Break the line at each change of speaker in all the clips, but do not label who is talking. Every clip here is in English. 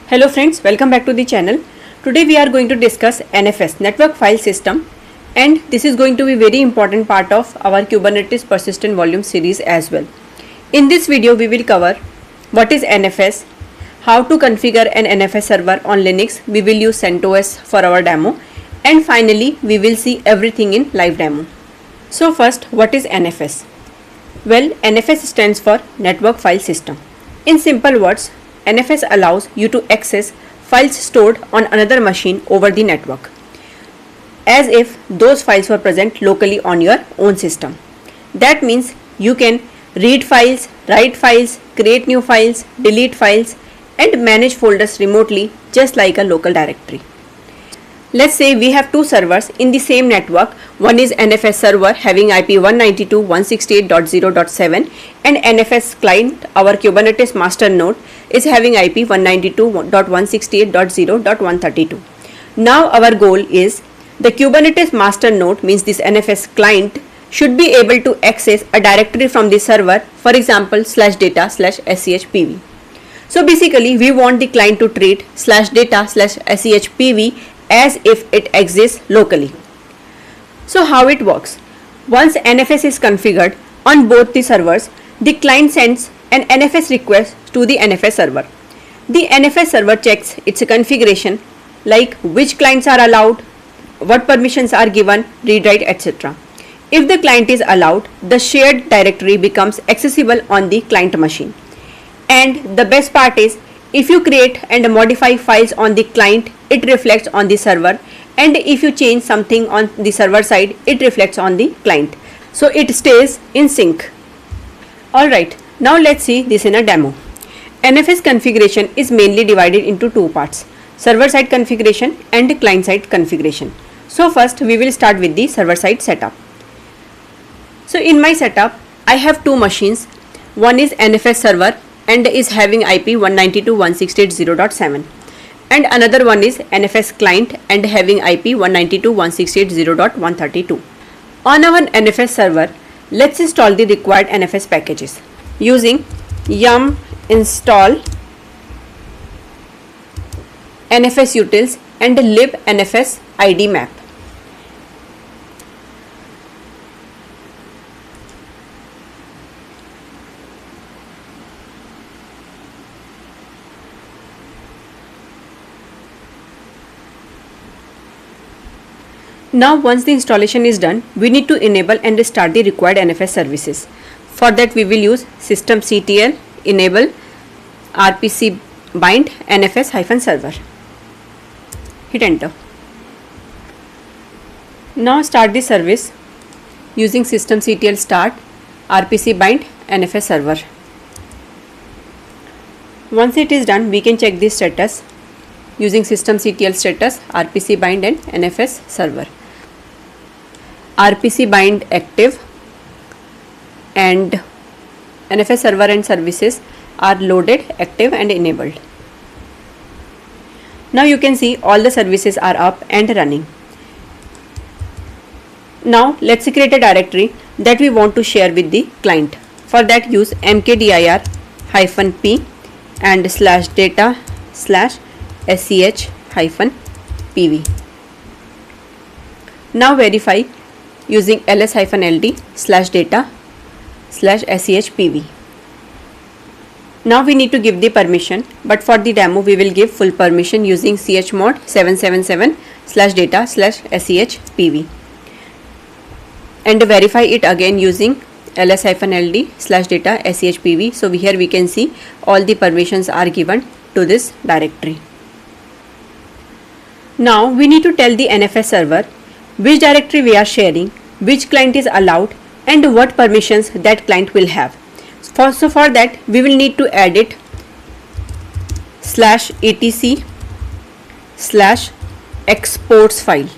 Hello friends, welcome back to the channel. Today we are going to discuss NFS, Network File System, and this is going to be very important part of our Kubernetes Persistent Volumes series as well. In this video we will cover what is NFS, how to configure an NFS server on Linux. We will use CentOS for our demo, and finally we will see everything in live demo. So first, what is NFS? Well, NFS stands for Network File System. In simple words, NFS allows you to access files stored on another machine over the network, as if those files were present locally on your own system. That means you can read files, write files, create new files, delete files, and manage folders remotely just like a local directory. Let's say we have two servers in the same network. One is NFS Server having IP 192.168.0.7 and NFS Client, our Kubernetes master node, is having IP 192.168.0.132. Now our goal is the Kubernetes master node, means this NFS Client, should be able to access a directory from the server, for example /data/seh-pv. So basically we want the client to treat /data/seh-pv as if it exists locally. So how it works? Once NFS is configured on both the servers, the client sends an NFS request to the NFS server. The NFS server checks its configuration, like which clients are allowed, what permissions are given, read write, etc. If the client is allowed, the shared directory becomes accessible on the client machine. And the best part is, if you create and modify files on the client, it reflects on the server, and if you change something on the server side, it reflects on the client. So it stays in sync. Alright, now let's see this in a demo. NFS configuration is mainly divided into two parts: server side configuration and client side configuration. So first we will start with the server side setup. So in my setup, I have two machines. One is NFS server and is having IP 192.168.0.7, and another one is NFS client and having IP 192.168.0.132. On our NFS server, let's install the required NFS packages using yum install nfs-utils and lib-nfs id map. Now once the installation is done, we need to enable and start the required NFS services. For that we will use systemctl enable rpc bind nfs-server. Hit enter. Now start the service using systemctl start rpc bind nfs server. Once it is done, we can check the status using systemctl status rpc bind and nfs server. RPC bind active and NFS server and services are loaded, active and enabled. Now you can see all the services are up and running. Now let's create a directory that we want to share with the client. For that, use mkdir -p and /data/sh-pv. Now verify using ls-ld /data/sh-pv. Now we need to give the permission, but for the demo we will give full permission using chmod 777 /data/sh-pv and verify it again using ls-ld /data/sh-pv. So here we can see all the permissions are given to this directory. Now we need to tell the NFS server which directory we are sharing, which client is allowed, and what permissions that client will have. So for that we will need to add it /etc/exports file.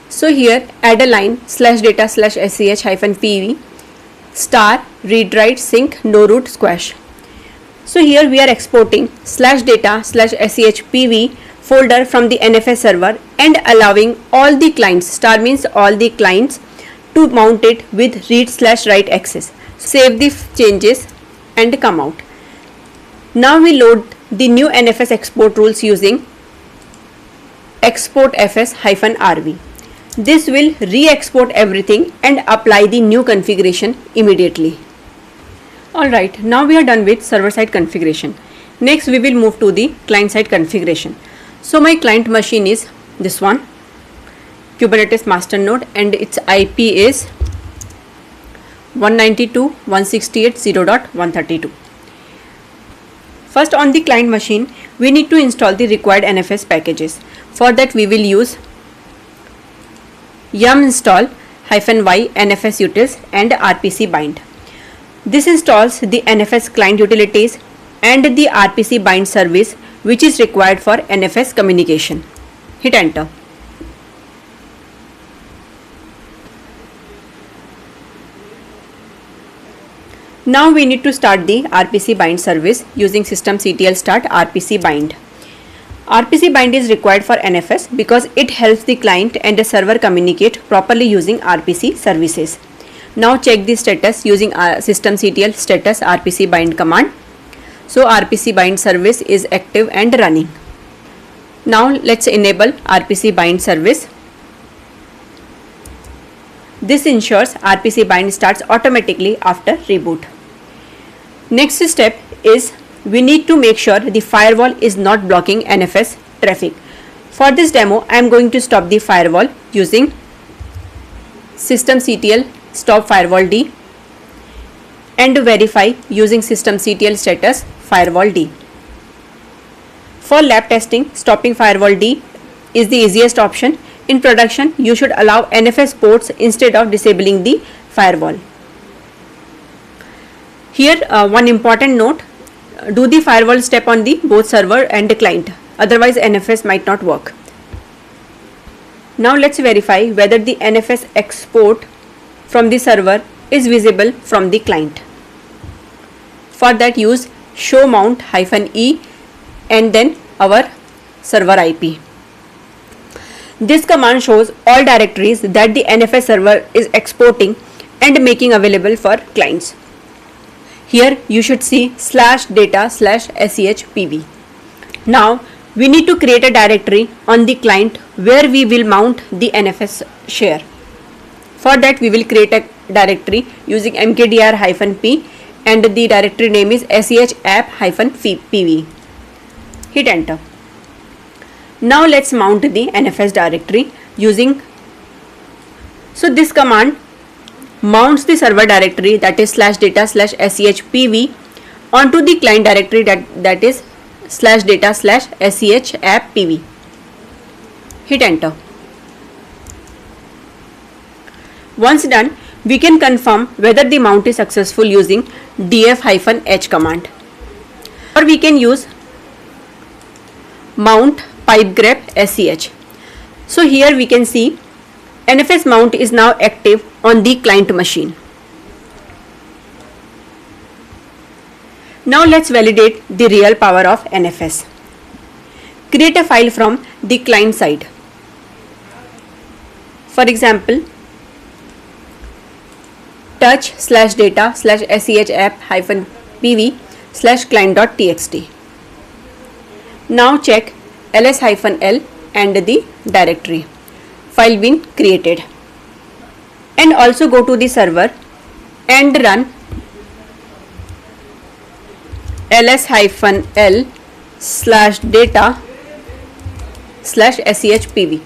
So here add a line /data/sh-pv *read write sync no root squash. So here we are exporting /data/sh-pv folder from the NFS server and allowing all the clients, means all the clients, to mount it with read/write access. Save the changes and come out. Now we load the new NFS export rules using export fs-rv. This will re-export everything and apply the new configuration immediately. Alright, now we are done with server-side configuration. Next we will move to the client-side configuration. So my client machine is this one, Kubernetes master node, and its IP is 192.168.0.132. First, on the client machine, we need to install the required NFS packages. For that, we will use yum install -y nfs-utils and rpc bind. This installs the NFS client utilities and the rpc bind service which is required for NFS communication. Hit enter. Now we need to start the rpc bind service using systemctl start rpc bind. RPC bind is required for NFS because it helps the client and the server communicate properly using RPC services. Now check the status using systemctl status rpc bind command. So RPC bind service is active and running. Now let's enable RPC bind service. This ensures RPC bind starts automatically after reboot. Next step is we need to make sure the firewall is not blocking NFS traffic. For this demo, I am going to stop the firewall using systemctl stop firewall D and verify using systemctl status firewall D. For lab testing, stopping firewall D is the easiest option. In production, you should allow NFS ports instead of disabling the firewall. Here, one important note. Do the firewall step on the both server and the client, otherwise NFS might not work. Now let's verify whether the NFS export from the server is visible from the client. For that, use show mount -e and then our server IP. This command shows all directories that the NFS server is exporting and making available for clients. Here you should see /data/seh-pv. Now we need to create a directory on the client where we will mount the NFS share. For that, we will create a directory using mkdir-p and the directory name is seh-app-pv. Hit enter. Now let's mount the NFS directory using, so this command mounts the server directory that is /data/seh-pv onto the client directory that is /data/seh-app-pv. Hit enter. Once done, we can confirm whether the mount is successful using df-h command, or we can use mount pipegrep sh. So here we can see NFS mount is now active on the client machine. Now let's validate the real power of NFS. Create a file from the client side. For example, touch/data/seh-app-pv/client.txt. Now check ls-l and the directory. File been created. And also go to the server and run ls-l/data/seh-pv.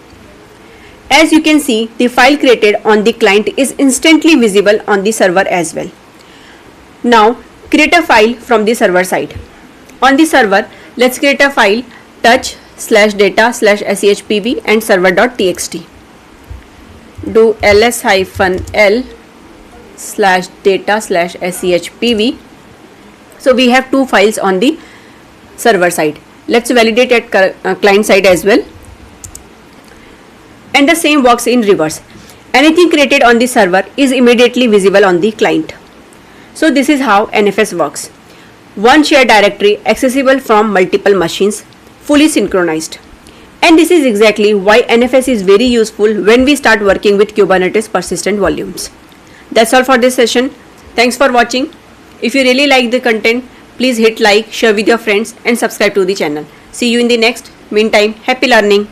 As you can see, the file created on the client is instantly visible on the server as well. Now create a file from the server side. On the server, let's create a file touch/data/seh-pv and server.txt. Do ls-l/data/seh-pv. So we have two files on the server side. Let's validate at client side as well. And the same works in reverse. Anything created on the server is immediately visible on the client. So this is how NFS works. One shared directory accessible from multiple machines, fully synchronized. And this is exactly why NFS is very useful when we start working with Kubernetes Persistent Volumes. That's all for this session. Thanks for watching. If you really like the content, please hit like, share with your friends and subscribe to the channel. See you in the next. Meantime, happy learning.